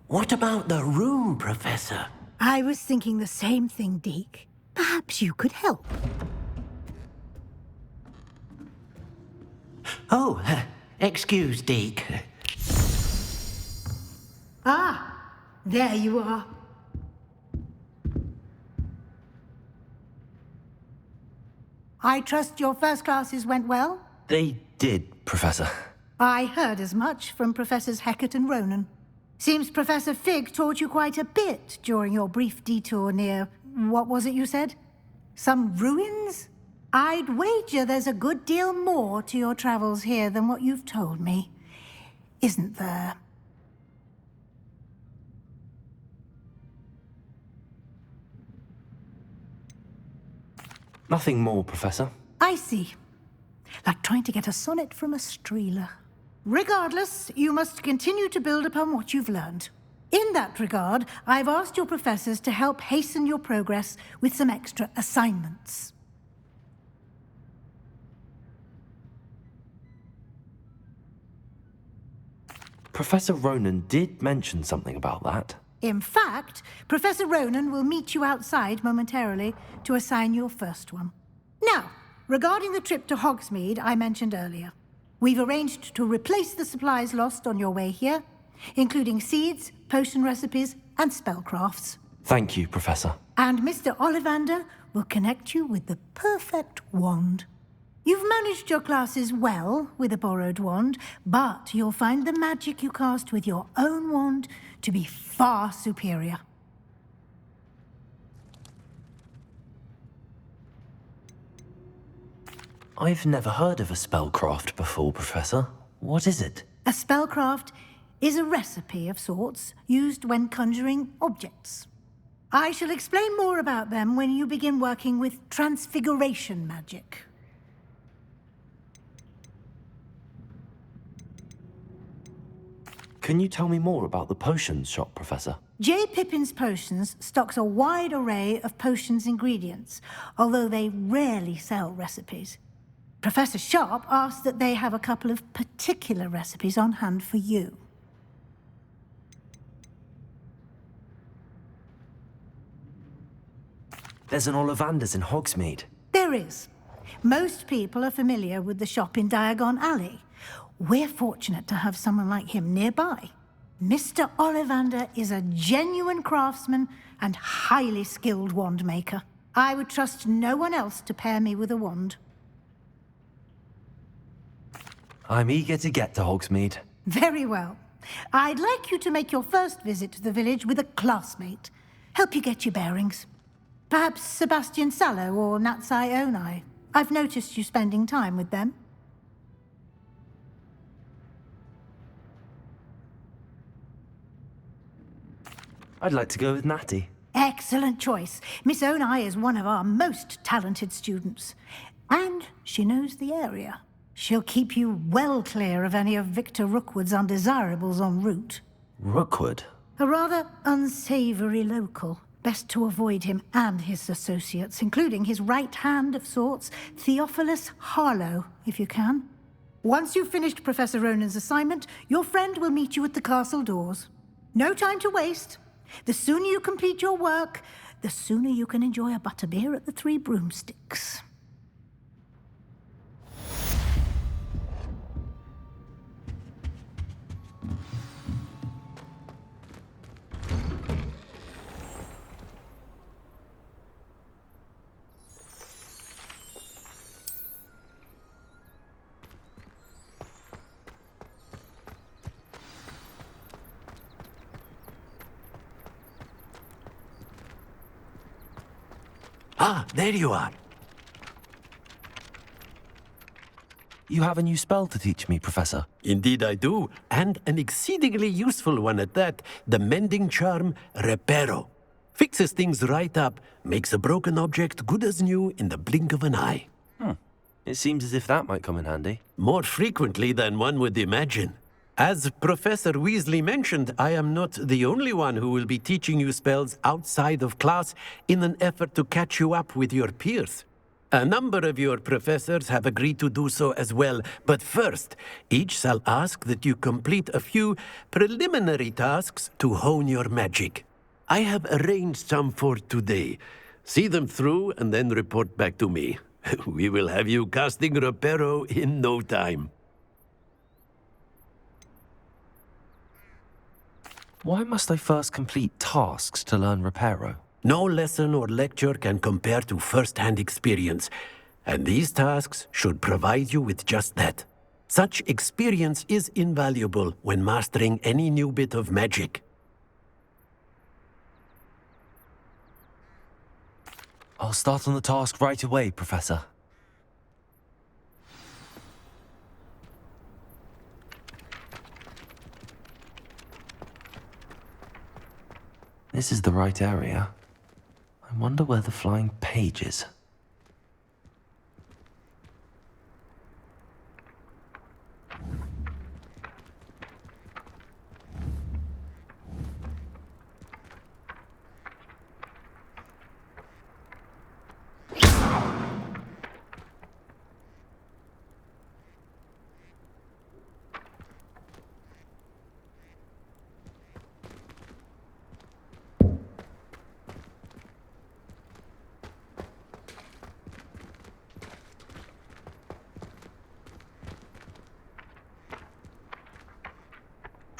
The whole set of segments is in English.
What about the room, Professor? I was thinking the same thing, Deke. Perhaps you could help. Oh, excuse, Deke. Ah, there you are. I trust your first classes went well? They did, Professor. I heard as much from Professors Hecat and Ronan. Seems Professor Fig taught you quite a bit during your brief detour near... what was it you said? Some ruins? I'd wager there's a good deal more to your travels here than what you've told me. Isn't there? Nothing more, Professor. I see. Like trying to get a sonnet from a streeler. Regardless, you must continue to build upon what you've learned. In that regard, I've asked your professors to help hasten your progress with some extra assignments. Professor Ronan did mention something about that. In fact, Professor Ronan will meet you outside momentarily to assign your first one. Now, regarding the trip to Hogsmeade I mentioned earlier, we've arranged to replace the supplies lost on your way here, including seeds, potion recipes, and spellcrafts. Thank you, Professor. And Mr. Ollivander will connect you with the perfect wand. You've managed your classes well with a borrowed wand, but you'll find the magic you cast with your own wand to be far superior. I've never heard of a spellcraft before, Professor. What is it? A spellcraft is a recipe of sorts used when conjuring objects. I shall explain more about them when you begin working with transfiguration magic. Can you tell me more about the potions shop, Professor? J. Pippin's Potions stocks a wide array of potions ingredients, although they rarely sell recipes. Professor Sharp asked that they have a couple of particular recipes on hand for you. There's an Ollivander's in Hogsmeade. There is. Most people are familiar with the shop in Diagon Alley. We're fortunate to have someone like him nearby. Mr. Ollivander is a genuine craftsman and highly skilled wand maker. I would trust no one else to pair me with a wand. I'm eager to get to Hogsmeade. Very well. I'd like you to make your first visit to the village with a classmate. Help you get your bearings. Perhaps Sebastian Sallow or Natsai Onai. I've noticed you spending time with them. I'd like to go with Natty. Excellent choice. Miss Onai is one of our most talented students. And she knows the area. She'll keep you well clear of any of Victor Rookwood's undesirables en route. Rookwood? A rather unsavory local. Best to avoid him and his associates, including his right hand of sorts, Theophilus Harlow, if you can. Once you've finished Professor Ronan's assignment, your friend will meet you at the castle doors. No time to waste. The sooner you complete your work, the sooner you can enjoy a butterbeer at the Three Broomsticks. Ah, there you are. You have a new spell to teach me, Professor. Indeed I do, and an exceedingly useful one at that, the mending charm Reparo. Fixes things right up, makes a broken object good as new in the blink of an eye. It seems as if that might come in handy. More frequently than one would imagine. As Professor Weasley mentioned, I am not the only one who will be teaching you spells outside of class in an effort to catch you up with your peers. A number of your professors have agreed to do so as well, but first, each shall ask that you complete a few preliminary tasks to hone your magic. I have arranged some for today. See them through and then report back to me. We will have you casting Reparo in no time. Why must I first complete tasks to learn Reparo? No lesson or lecture can compare to first-hand experience, and these tasks should provide you with just that. Such experience is invaluable when mastering any new bit of magic. I'll start on the task right away, Professor. This is the right area. I wonder where the flying page is.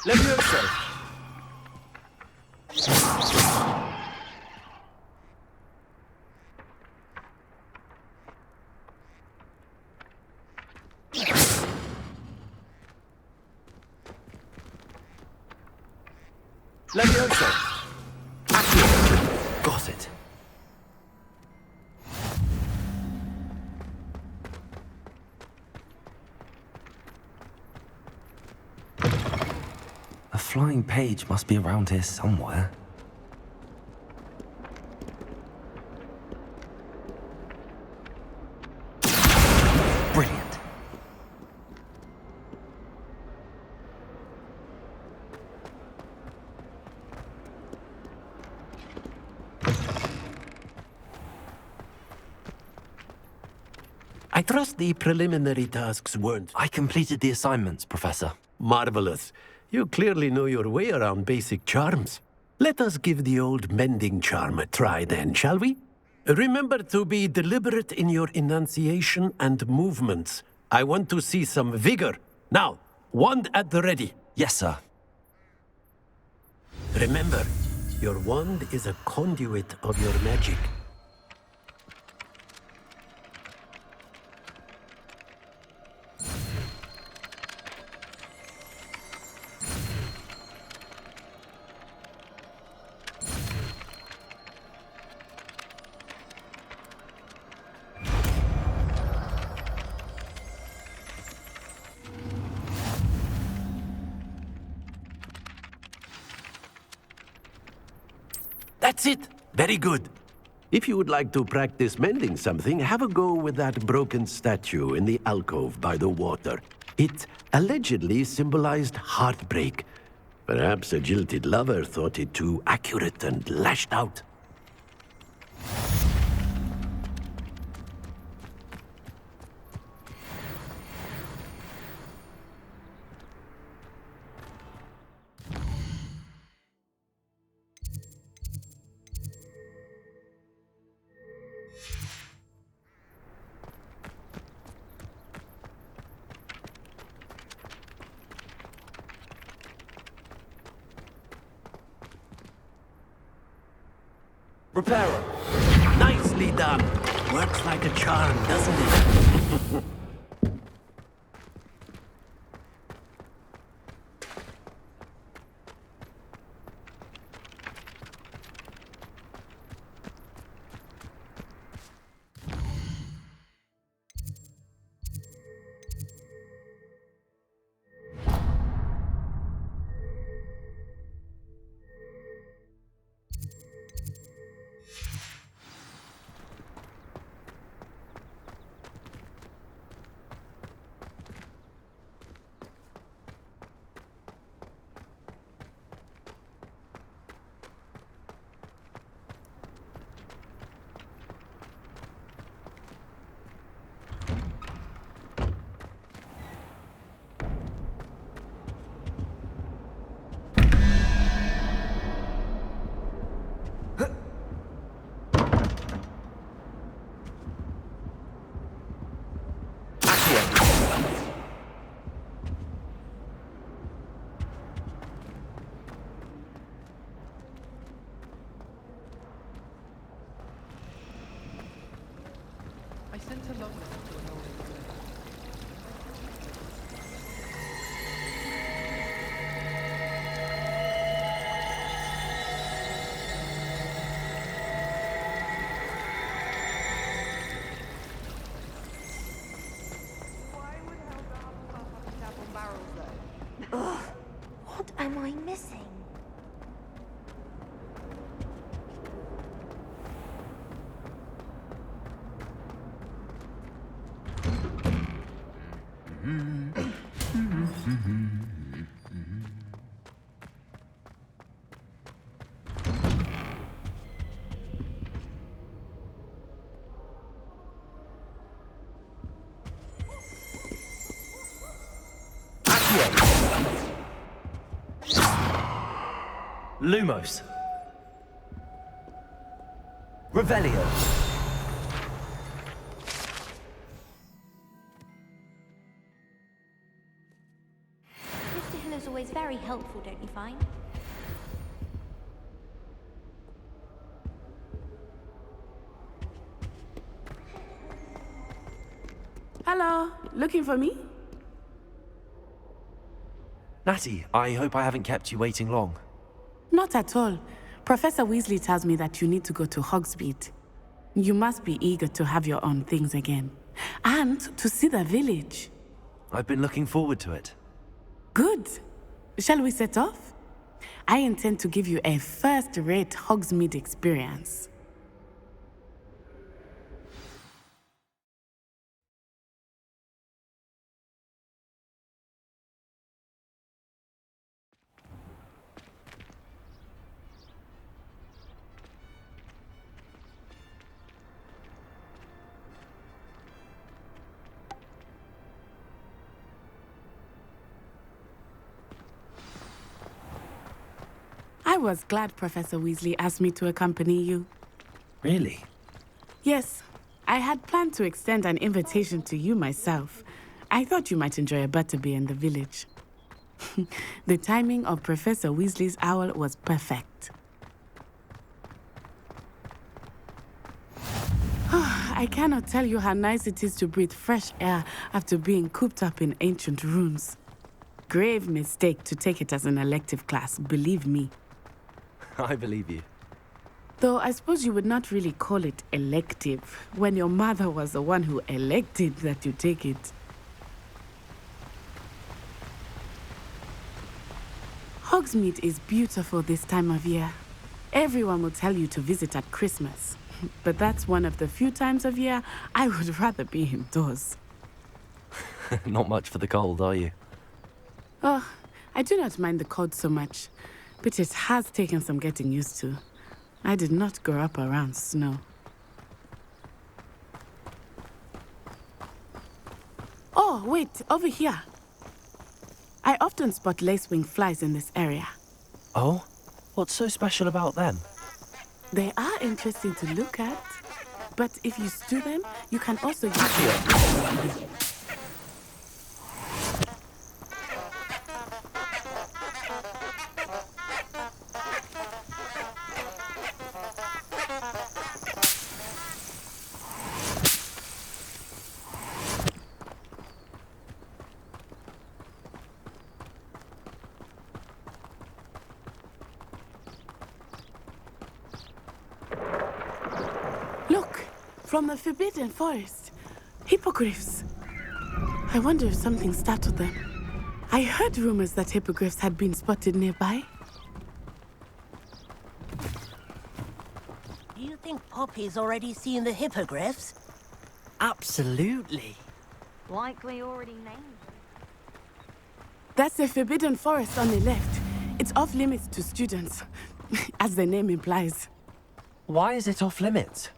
Leviosa! Leviosa! Accio! Got it. A flying page must be around here somewhere. Brilliant. I trust the preliminary tasks weren't I completed the assignments, Professor. marvelous. You clearly know your way around basic charms. Let us give the old mending charm a try then, shall we? Remember to be deliberate in your enunciation and movements. I want to see some vigor. Now, wand at the ready. Yes, sir. Remember, your wand is a conduit of your magic. That's it! Very good. If you would like to practice mending something, have a go with that broken statue in the alcove by the water. It allegedly symbolized heartbreak. Perhaps a jilted lover thought it too accurate and lashed out. Reparo. Nicely done. Works like a charm, doesn't it? What am I missing? Lumos. Revelio. Mr. Hill is always very helpful, don't you find? Hello, looking for me? Natty, I hope I haven't kept you waiting long. Not at all. Professor Weasley tells me that you need to go to Hogsmeade. You must be eager to have your own things again. And to see the village. I've been looking forward to it. Good. Shall we set off? I intend to give you a first-rate Hogsmeade experience. I was glad Professor Weasley asked me to accompany you. Really? Yes, I had planned to extend an invitation to you myself. I thought you might enjoy a butterbeer in the village. The timing of Professor Weasley's owl was perfect. I cannot tell you how nice it is to breathe fresh air after being cooped up in ancient rooms. Grave mistake to take it as an elective class, believe me. I believe you. Though I suppose you would not really call it elective when your mother was the one who elected that you take it. Hogsmeade is beautiful this time of year. Everyone will tell you to visit at Christmas. But that's one of the few times of year I would rather be indoors. Not much for the cold, are you? Oh, I do not mind the cold so much, but it has taken some getting used to. I did not grow up around snow. Oh, wait, over here. I often spot lacewing flies in this area. Oh? What's so special about them? They are interesting to look at, but if you stew them, you can also use them. Look, from the Forbidden Forest. Hippogriffs. I wonder if something startled them. I heard rumors that hippogriffs had been spotted nearby. Do you think Poppy's already seen the hippogriffs? Absolutely. Likely already named. That's the Forbidden Forest on the left. It's off limits to students, as the name implies. Why is it off limits?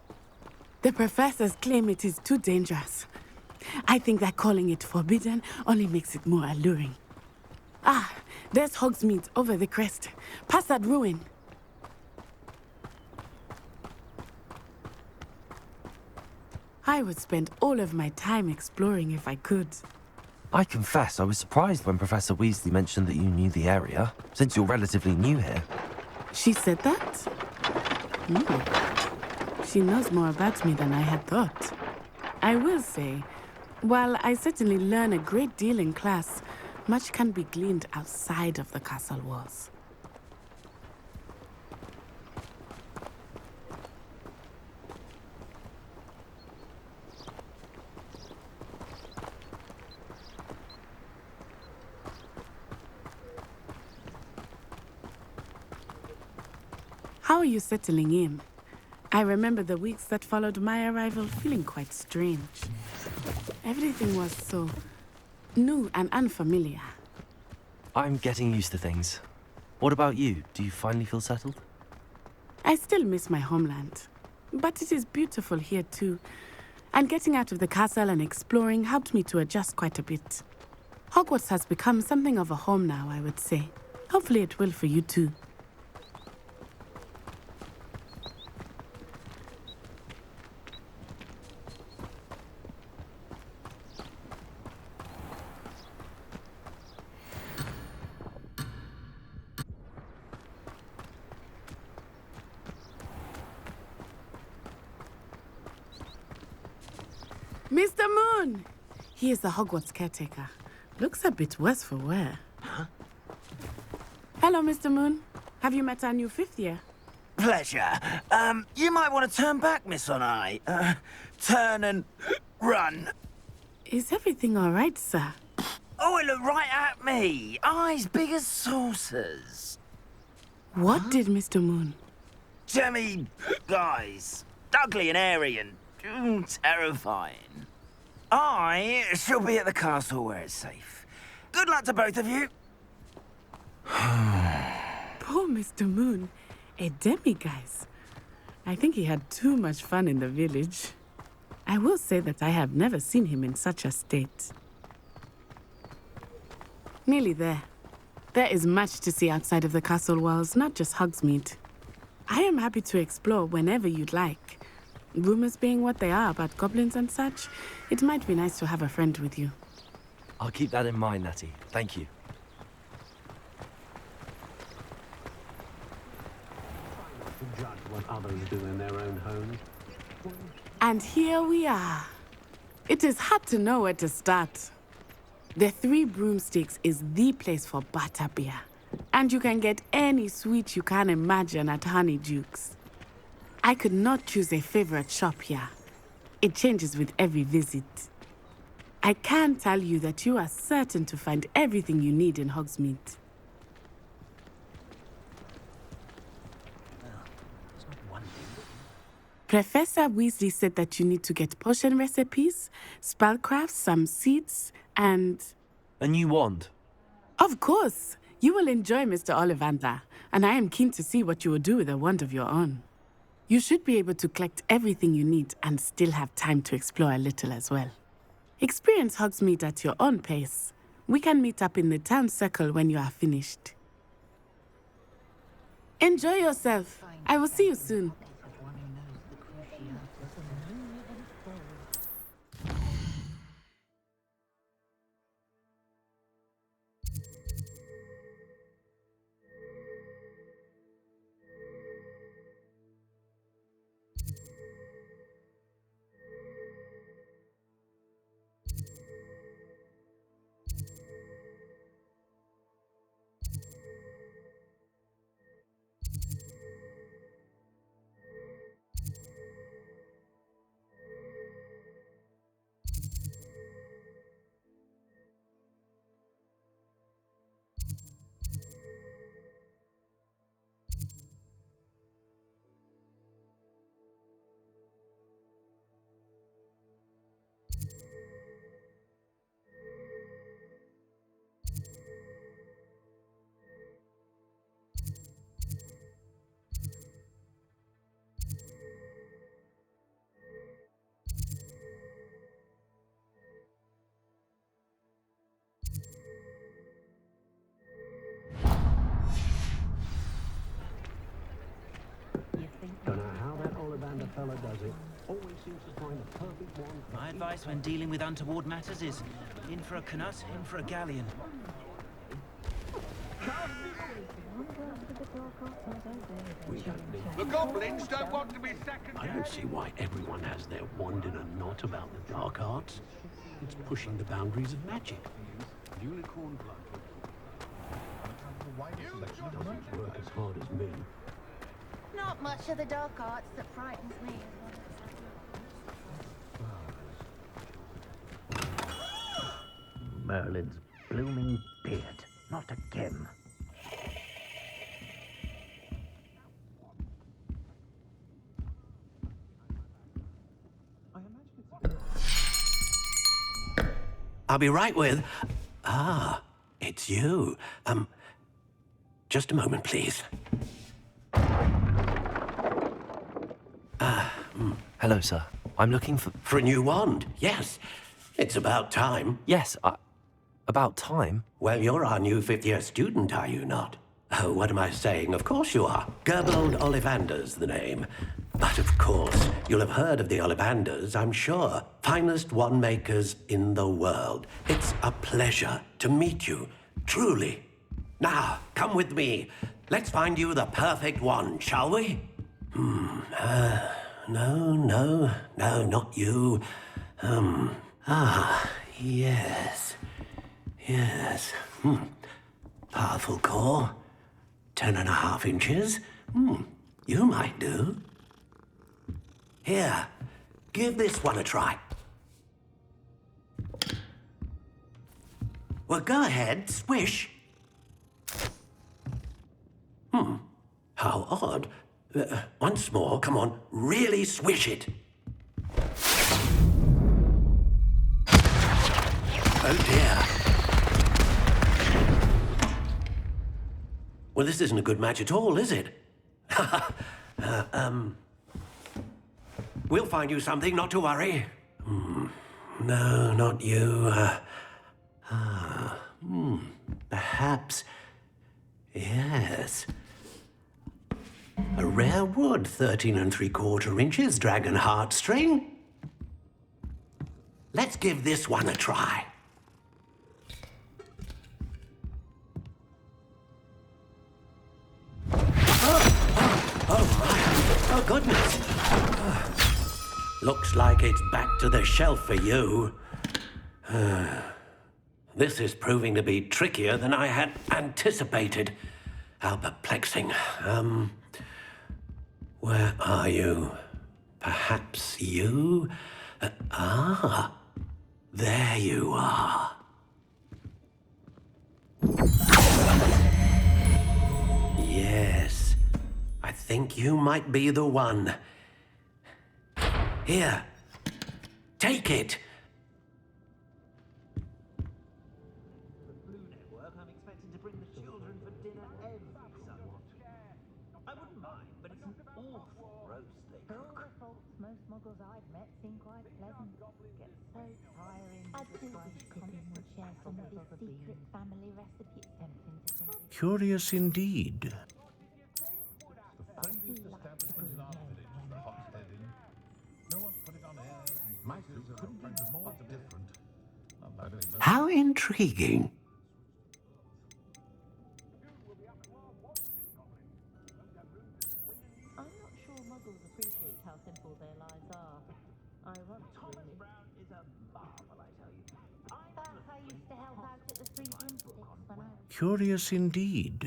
The professors claim it is too dangerous. I think that calling it forbidden only makes it more alluring. Ah, there's Hogsmeade over the crest. Past that ruin. I would spend all of my time exploring if I could. I confess I was surprised when Professor Weasley mentioned that you knew the area, since you're relatively new here. She said that? She knows more about me than I had thought. I will say, while I certainly learn a great deal in class, much can be gleaned outside of the castle walls. How are you settling in? I remember the weeks that followed my arrival feeling quite strange. Everything was so new and unfamiliar. I'm getting used to things. What about you? Do you finally feel settled? I still miss my homeland, but it is beautiful here too. And getting out of the castle and exploring helped me to adjust quite a bit. Hogwarts has become something of a home now, I would say. Hopefully it will for you too. Mr. Moon! He is the Hogwarts caretaker. Looks a bit worse for wear. Huh? Hello, Mr. Moon. Have you met our new fifth year? Pleasure. You might want to turn back, Miss Onai. Turn and run. Is everything all right, sir? Oh, it looked right at me. Eyes big as saucers. What did Mr. Moon? Jemmy guys. Ugly and airy and terrifying. I shall be at the castle where it's safe. Good luck to both of you. Poor Mr. Moon. A demiguise. I think he had too much fun in the village. I will say that I have never seen him in such a state. Nearly there. There is much to see outside of the castle walls, not just Hogsmeade. I am happy to explore whenever you'd like. Rumors being what they are about goblins and such, it might be nice to have a friend with you. I'll keep that in mind, Natty. Thank you. To judge what others do in their own homes. And here we are. It is hard to know where to start. The Three Broomsticks is the place for butterbeer. And you can get any sweet you can imagine at Honeydukes. I could not choose a favorite shop here. It changes with every visit. I can tell you that you are certain to find everything you need in Hogsmeade. Professor Weasley said that you need to get potion recipes, spellcrafts, some seeds, and... A new wand? Of course! You will enjoy Mr. Ollivander, and I am keen to see what you will do with a wand of your own. You should be able to collect everything you need and still have time to explore a little as well. Experience Hogsmeade at your own pace. We can meet up in the town circle when you are finished. Enjoy yourself. I will see you soon. Don't know how that Ollivander fella does it. Always seems to find a perfect one. My advice when dealing with untoward matters is in for a canut, in for a galleon. The goblins don't want to be second. I don't see why everyone has their wand in a knot about the dark arts. It's pushing the boundaries of magic. Unicorn blood. Doesn't work as hard as me. Not much of the dark arts that frightens me. Merlin's blooming beard. Not again. I'll be right with... Ah, it's you. Just a moment, please. Hello, sir. I'm looking for... For a new wand, yes. It's about time. Yes, about time. Well, you're our new fifth-year student, are you not? Oh, what am I saying? Of course you are. Gerbold Ollivander's the name. But of course, you'll have heard of the Ollivanders, I'm sure. Finest wand makers in the world. It's a pleasure to meet you, truly. Now, come with me. Let's find you the perfect wand, shall we? No, not you. Yes. Powerful core. 10.5 inches. You might do. Here, give this one a try. Well, go ahead, swish. How odd. Once more, come on, really swish it. Oh dear. Well, this isn't a good match at all, is it? We'll find you something, not to worry. No, not you. Perhaps. Yes. A rare wood, 13 3/4 inches, dragon heartstring. Let's give this one a try. Oh, goodness. Looks like it's back to the shelf for you. This is proving to be trickier than I had anticipated. How perplexing. Where are you? Perhaps you? There you are. Yes, I think you might be the one. Here, take it. I'm expected to bring the children for dinner every Sunday. I wouldn't mind, but it's an awful roast they cook. Most muggles I've met seem quite pleasant. Get so tiring. I'd do and share some of his secret family recipes. Curious indeed. How intriguing. I'm not sure muggles appreciate how simple their lives are. I once really... Brown is a marvel, I tell you. I used to help out at the Free Broomsticks when I was... Curious indeed.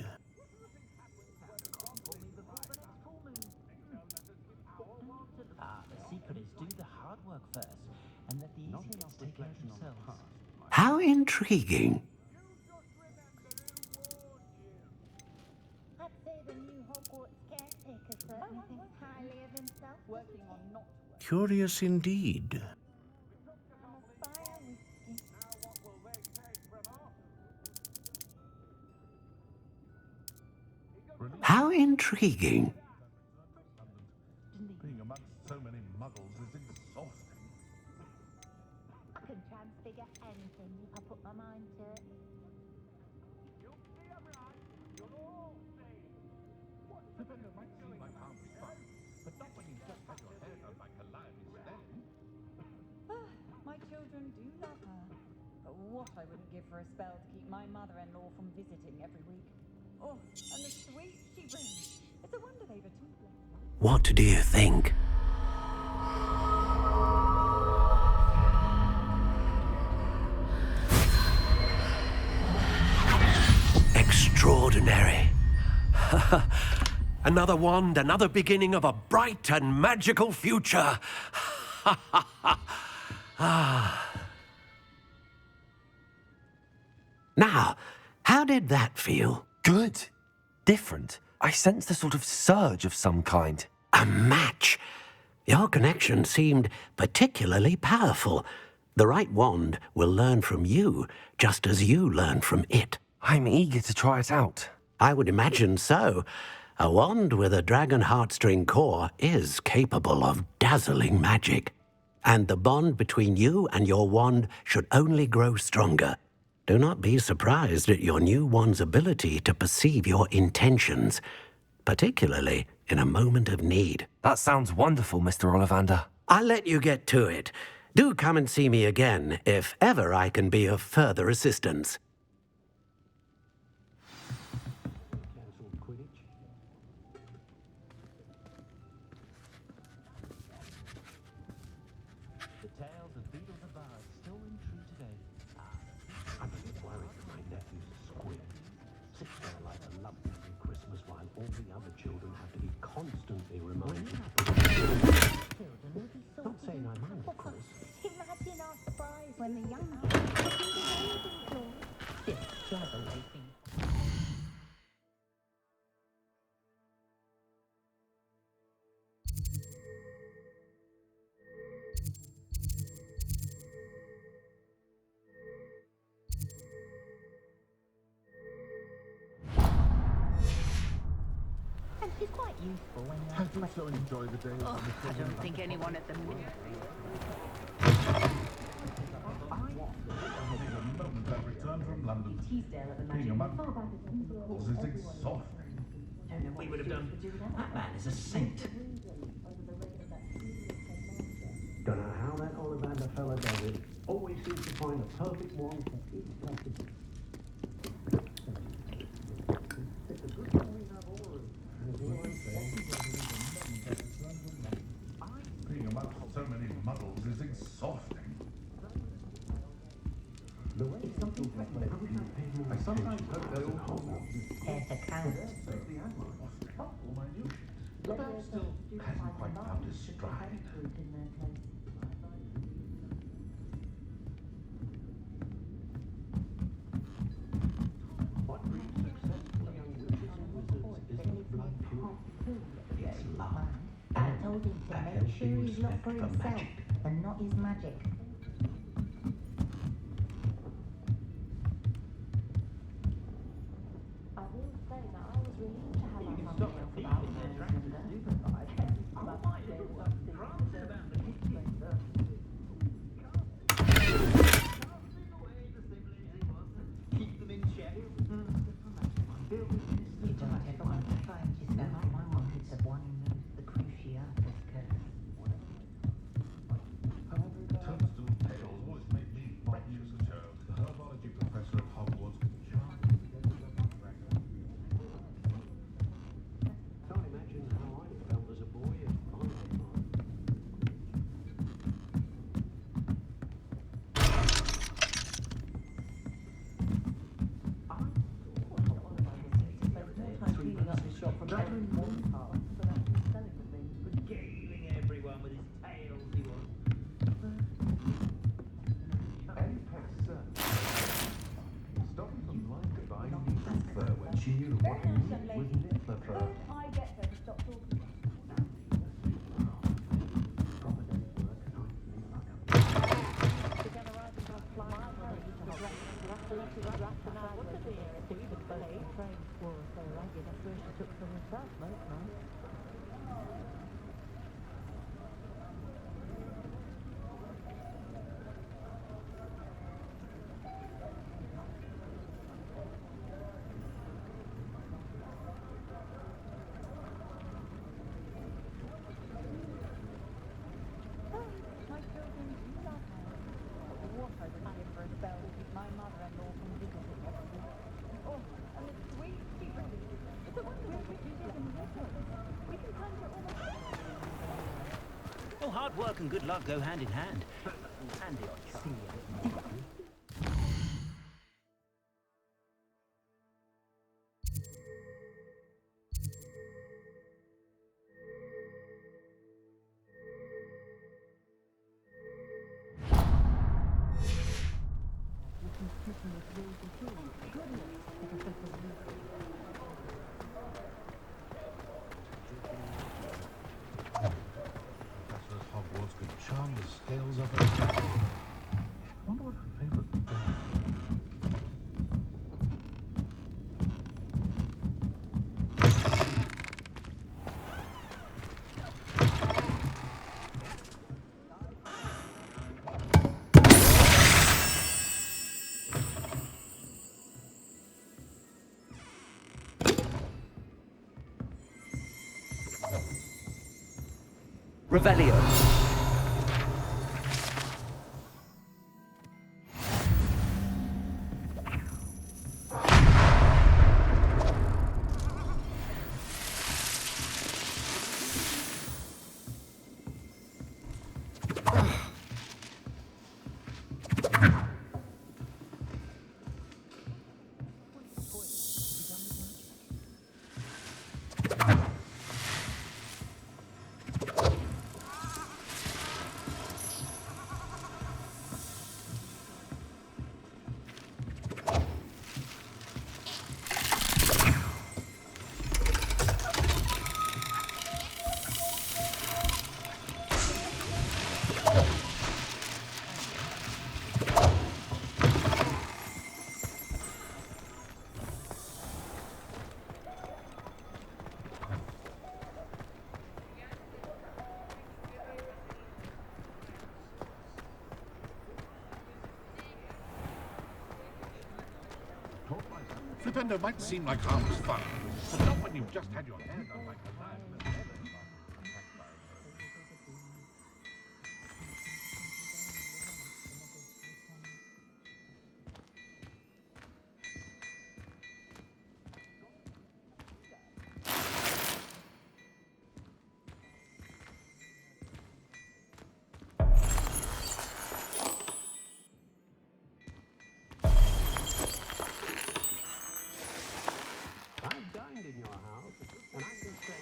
The secret is do the hard work first, and let the easy ones take care of themselves. How intriguing. I'd say the new Hogwarts caretaker certainly thinks highly of himself. Working on not... Curious indeed. How intriguing. Being amongst so many muggles is exhausting. I can transfigure anything if I put my mind to it. Rebecca might seem like harmless fun, but not when you just had your hair done by Calliope's then. My children do love her. But what I wouldn't give for a spell to keep my mother-in-law from visiting every week. Oh, and the sweets she What do you think? Extraordinary. Another wand, another beginning of a bright and magical future. Now, how did that feel? Good. Different. I sensed a sort of surge of some kind. A match. Your connection seemed particularly powerful. The right wand will learn from you, just as you learn from it. I'm eager to try it out. I would imagine so. A wand with a dragon heartstring core is capable of dazzling magic. And the bond between you and your wand should only grow stronger. Do not be surprised at your new wand's ability to perceive your intentions, particularly in a moment of need. That sounds wonderful, Mr. Ollivander. I'll let you get to it. Do come and see me again if ever I can be of further assistance. The tales of beetles and birds still ring true today. I'm a bit worried that my nephew's a squid. Sits there like a lump every Christmas while all the other children have to be constantly reminded. Not saying I mind, of course. Imagine our surprise when the young and she's quite useful when you're I do so enjoy the days. Oh, I don't think anyone at the minute. The moment I returned from London, being among was it exhausting. We would have done. That man is a saint. Don't know how that Ollivander fella does it. Always seems to find a perfect one for each message. Being amongst so many muddles is exhausting. The way something I sometimes hope doesn't hold. There's a count. All my new but I'm still hasn't quite found his stride. What brings successful young witches and wizards isn't blood pure. It's love. I told him to make sure he's not for himself and not his magic. I will say that I was relieved to have our family off about Keep them in check. You don't ever want to find yourself my pockets of one who knows the Cruciatus curse. Toadstool tales always make me anxious as the herbology professor at Hogwarts. Can't imagine how I felt as a boy at my time. Regaling everyone with his tales, he was. Any pet stopping from like buying needle fur when she knew what he needed was niffler fur. I get her to stop talking. Oh, and it's sweet. It's a wonderful Well, hard work and good luck go hand in hand. And the odd chance. Professor Hogwarts could charm the scales of her. Wonder what her favorite bird Revelio. Flipendo might seem like harmless fun, but not when you've just had your hair done like a man. I've dined in your house, and I can say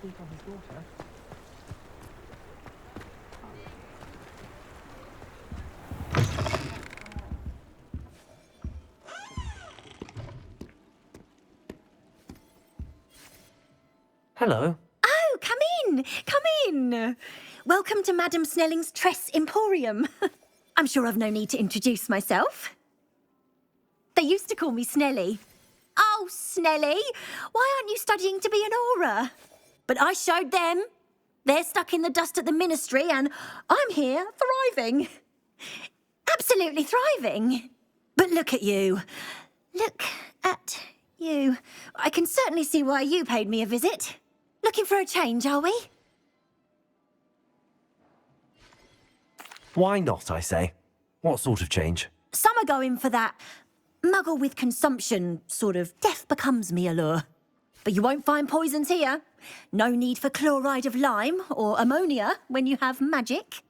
Speak on his daughter. Hello. Oh, come in, come in. Welcome to Madame Snelling's Tress Emporium. I'm sure I've no need to introduce myself. They used to call me Snelly. Oh, Snelly, why aren't you studying to be an aura? But I showed them. They're stuck in the dust at the ministry and I'm here thriving. Absolutely thriving. But look at you. Look at you. I can certainly see why you paid me a visit. Looking for a change, are we? Why not, I say? What sort of change? Some are going for that muggle with consumption, sort of death becomes me allure. But you won't find poisons here. No need for chloride of lime or ammonia when you have magic.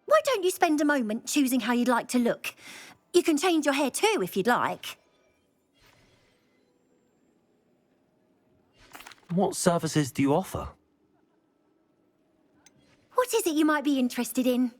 Why don't you spend a moment choosing how you'd like to look? You can change your hair too if you'd like. What services do you offer? What is it you might be interested in?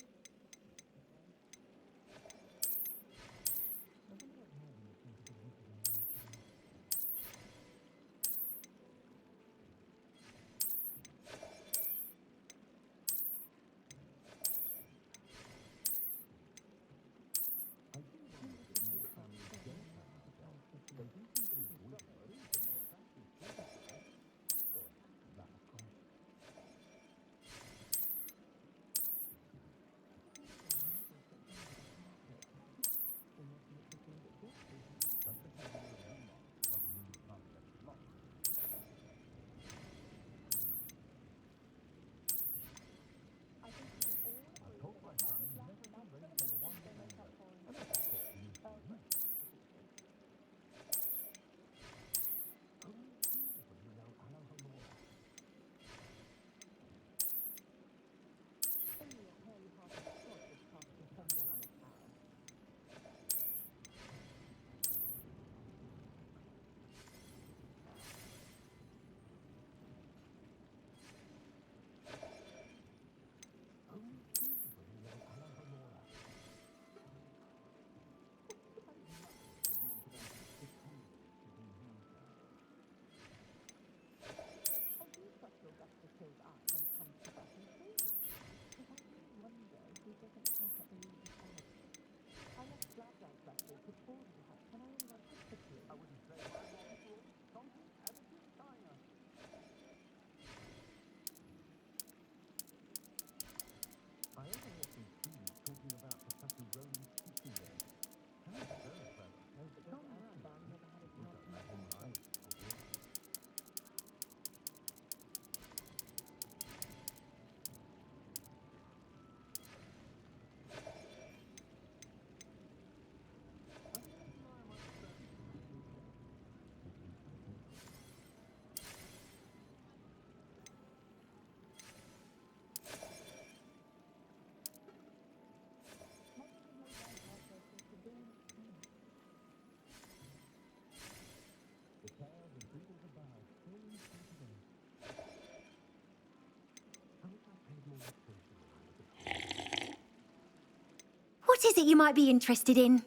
What is it you might be interested in?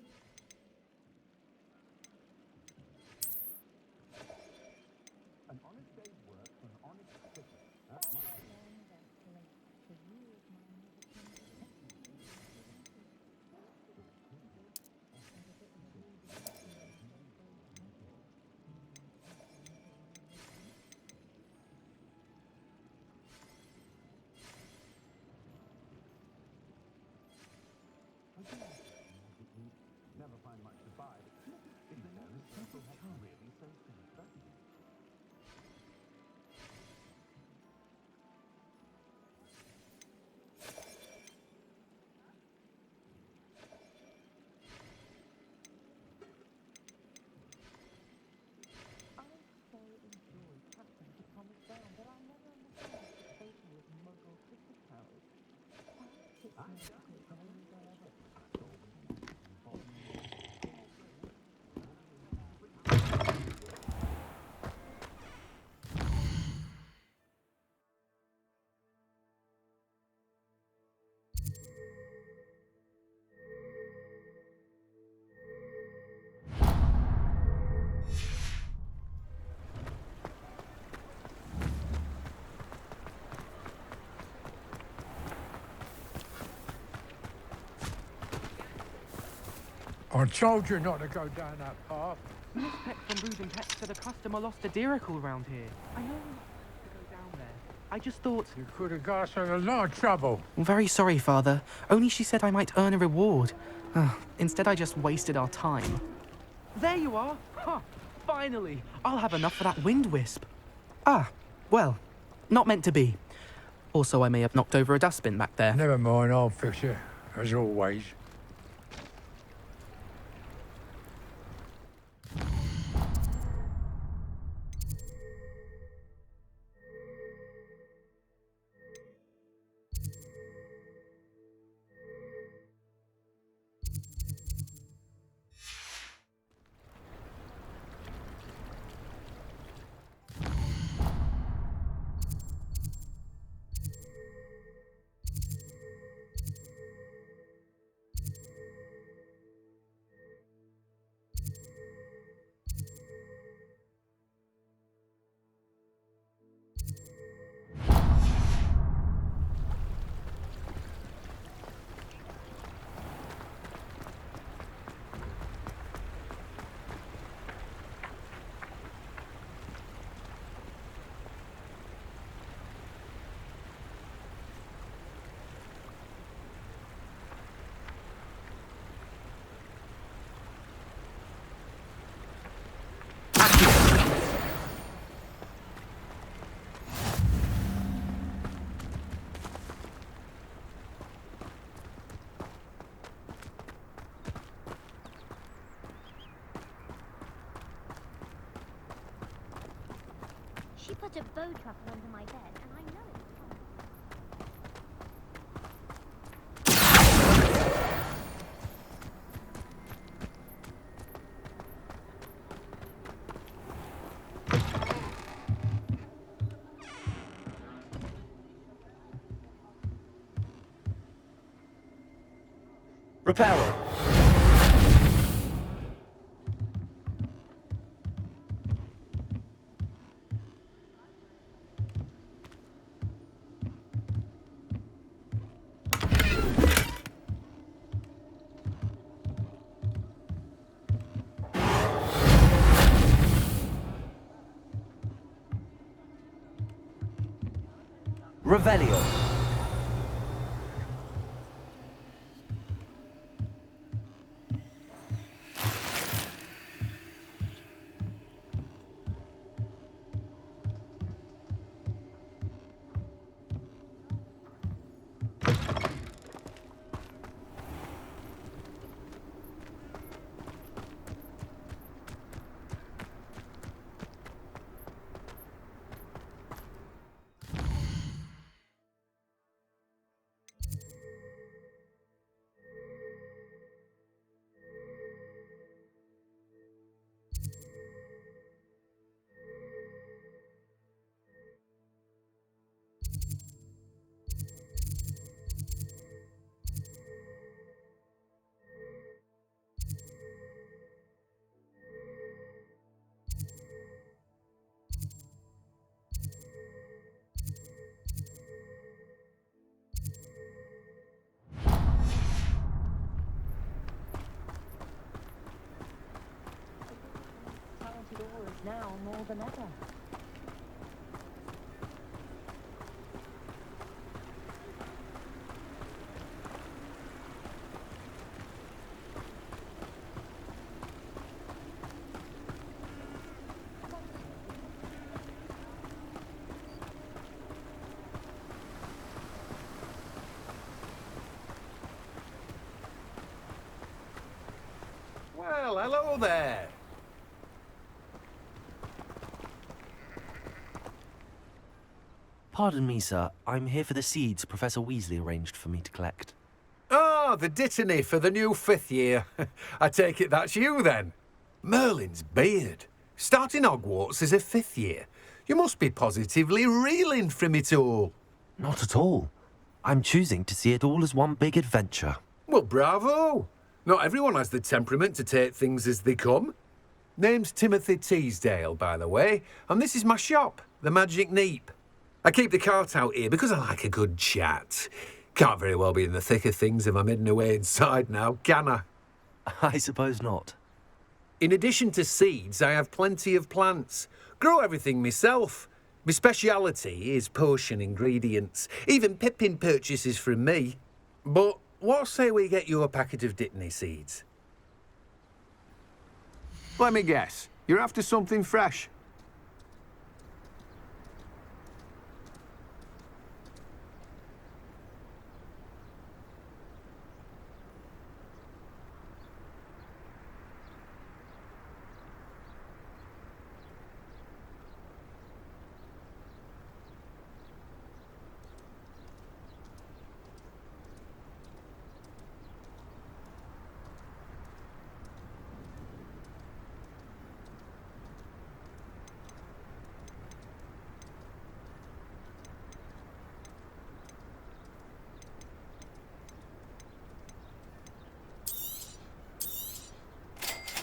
Never find much to buy, but if the knows people have really so simple. I told you not to go down that path. Miss Peck from Moving Pets said a customer lost a deeracle around here. I know we're not supposed to go down there. I just thought... You could have got us in a lot of trouble. I'm very sorry, Father. Only she said I might earn a reward. Instead, I just wasted our time. There you are! Huh, finally! I'll have enough for that wind wisp. Ah, well, not meant to be. Also, I may have knocked over a dustbin back there. Never mind, I'll fix it, as always. She put a bow truffle under my bed, and I know it. Reparo. Revelio. now more than ever. Well, hello there. Pardon me, sir. I'm here for the seeds Professor Weasley arranged for me to collect. Oh, the dittany for the new 5th year. I take it that's you, then. Merlin's beard. Starting Hogwarts as a 5th year. You must be positively reeling from it all. Not at all. I'm choosing to see it all as one big adventure. Well, bravo. Not everyone has the temperament to take things as they come. Name's Timothy Teasdale, by the way, and this is my shop, the Magic Neep. I keep the cart out here because I like a good chat. Can't very well be in the thick of things if I'm hidden away inside now, can I? I suppose not. In addition to seeds, I have plenty of plants. Grow everything myself. My speciality is potion ingredients. Even Pippin purchases from me. But what say we get you a packet of Dittany seeds? Let me guess. You're after something fresh.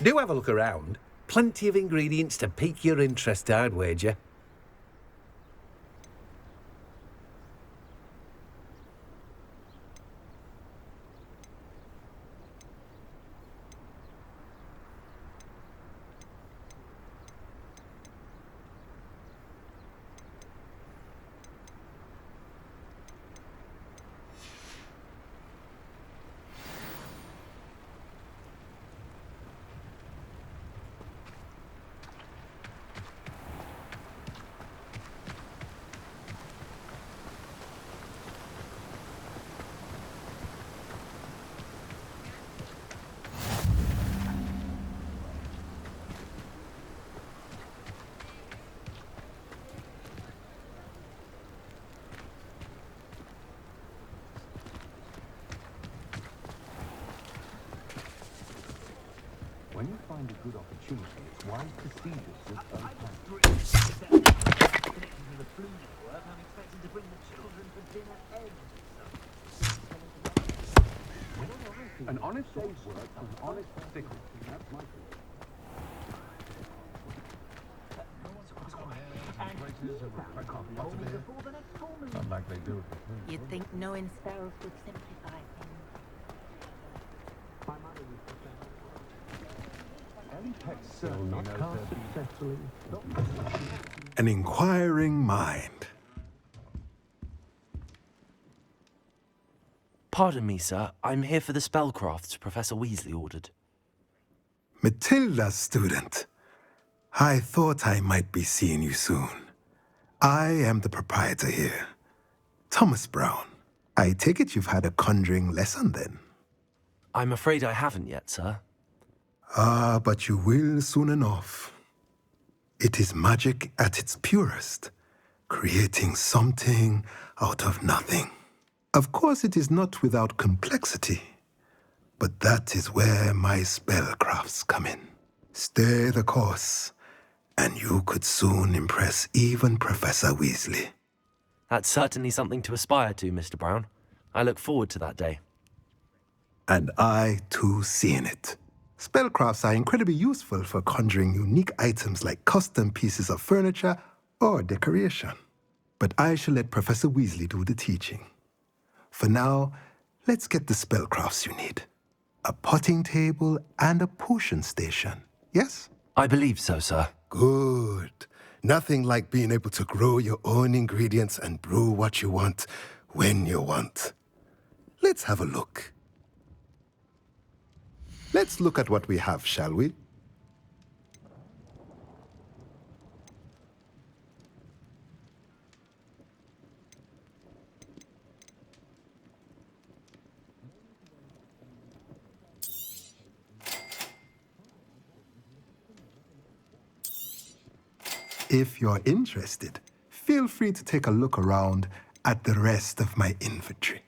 Do have a look around. Plenty of ingredients to pique your interest, I'd wager. When you find a good opportunity, it's wise to seize it with both hands. An honest day's work for an honest sickle. That's my thought. Not like they do. You'd think knowing spells would simplify things. Will not cast successfully. An inquiring mind. Pardon me, sir. I'm here for the spellcrafts Professor Weasley ordered. Matilda's student. I thought I might be seeing you soon. I am the proprietor here, Thomas Brown. I take it you've had a conjuring lesson then? I'm afraid I haven't yet, sir. Ah, but you will soon enough. It is magic at its purest, creating something out of nothing. Of course, it is not without complexity, but that is where my spellcrafts come in. Stay the course, and you could soon impress even Professor Weasley. That's certainly something to aspire to, Mr. Brown. I look forward to that day. And I, too, seeing it. Spellcrafts are incredibly useful for conjuring unique items like custom pieces of furniture or decoration. But I shall let Professor Weasley do the teaching. For now, let's get the spellcrafts you need. A potting table and a potion station, yes? I believe so, sir. Good. Nothing like being able to grow your own ingredients and brew what you want when you want. Let's have a look. Let's look at what we have, shall we? If you're interested, feel free to take a look around at the rest of my inventory.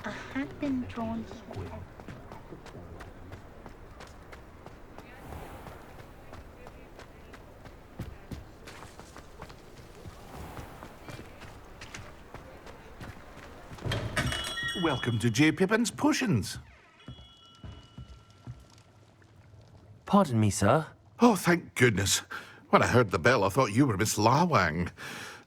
I have been drawn to Welcome to J. Pippin's Potions. Pardon me, sir. Oh, thank goodness. When I heard the bell, I thought you were Miss Lawang.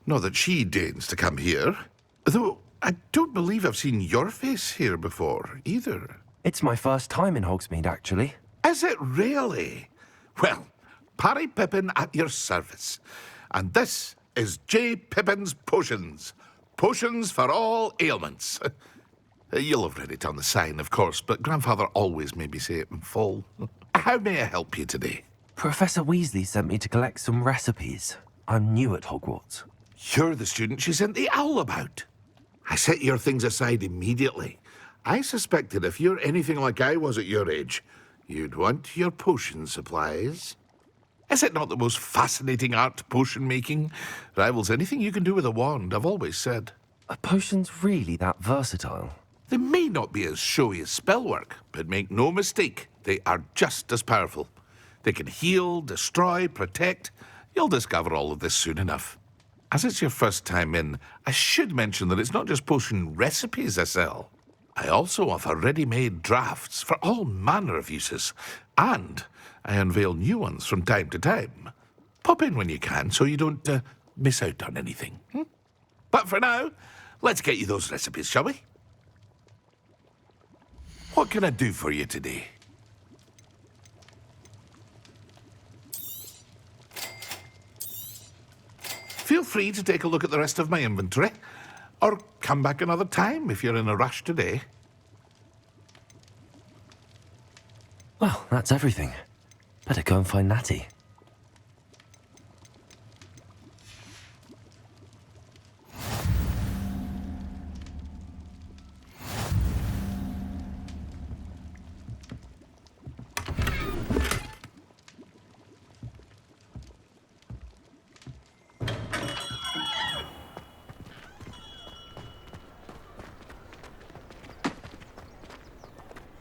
Not that she deigns to come here. Though I don't believe I've seen your face here before, either. It's my first time in Hogsmeade, actually. Is it really? Well, Parry Pippin at your service. And this is J. Pippin's Potions. Potions for all ailments. You'll have read it on the sign, of course, but Grandfather always made me say it in full. How may I help you today? Professor Weasley sent me to collect some recipes. I'm new at Hogwarts. You're the student she sent the owl about. I set your things aside immediately. I suspected if you're anything like I was at your age, you'd want your potion supplies. Is it not the most fascinating art, potion making? Rivals anything you can do with a wand, I've always said. Are potions really that versatile? They may not be as showy as spellwork, but make no mistake, they are just as powerful. They can heal, destroy, protect. You'll discover all of this soon enough. As it's your first time in, I should mention that it's not just potion recipes I sell. I also offer ready-made drafts for all manner of uses, and I unveil new ones from time to time. Pop in when you can so you don't miss out on anything. But for now, let's get you those recipes, shall we? What can I do for you today? Feel free to take a look at the rest of my inventory, or come back another time if you're in a rush today. Well, that's everything. Better go and find Natty.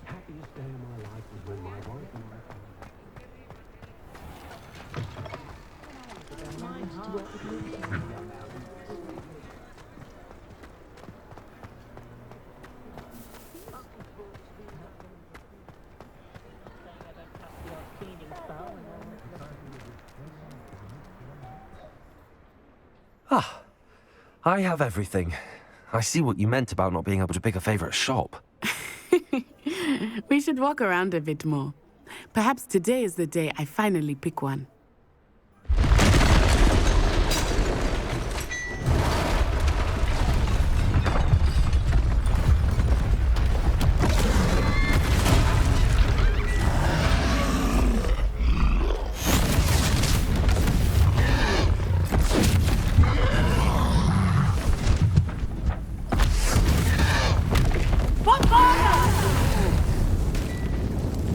Happiest day of my life was when my wife and I Ah, I have everything. I see what you meant about not being able to pick a favorite shop. We should walk around a bit more. Perhaps today is the day I finally pick one.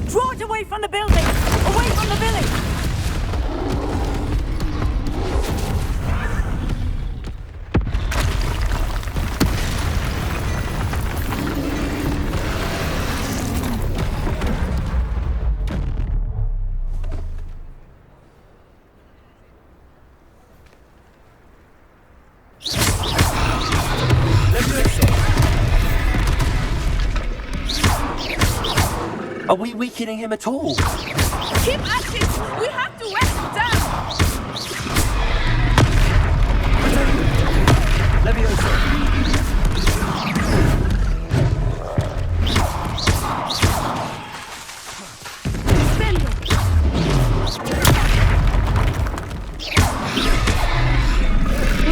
Draw it away from the building! Away Are we weakening him at all? Keep at it! We have to wear him down! Leviosa!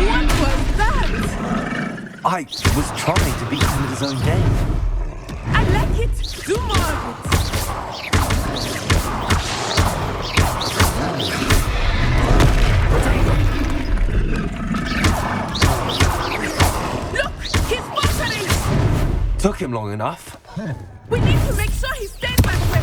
What was that? I was trying to beat him at his own game. I like it! Do more of it! Look! He's faltering! Took him long enough. We need to make sure he stays that way!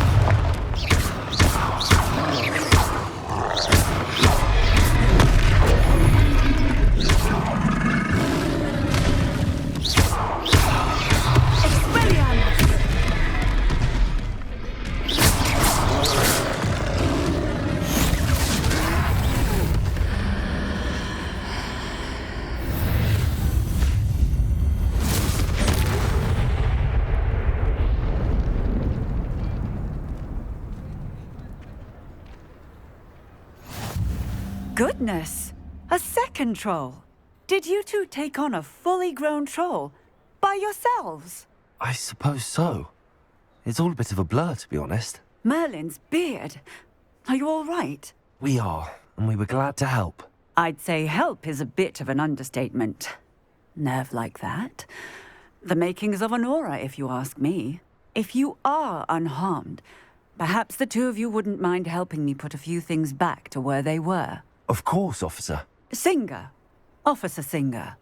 Goodness! A second troll! Did you two take on a fully grown troll by yourselves? I suppose so. It's all a bit of a blur, to be honest. Merlin's beard. Are you all right? We are, and we were glad to help. I'd say help is a bit of an understatement. Nerve like that. The makings of an aura, if you ask me. If you are unharmed, perhaps the two of you wouldn't mind helping me put a few things back to where they were. Of course, officer. Singer. Officer Singer.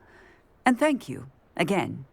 And thank you, again.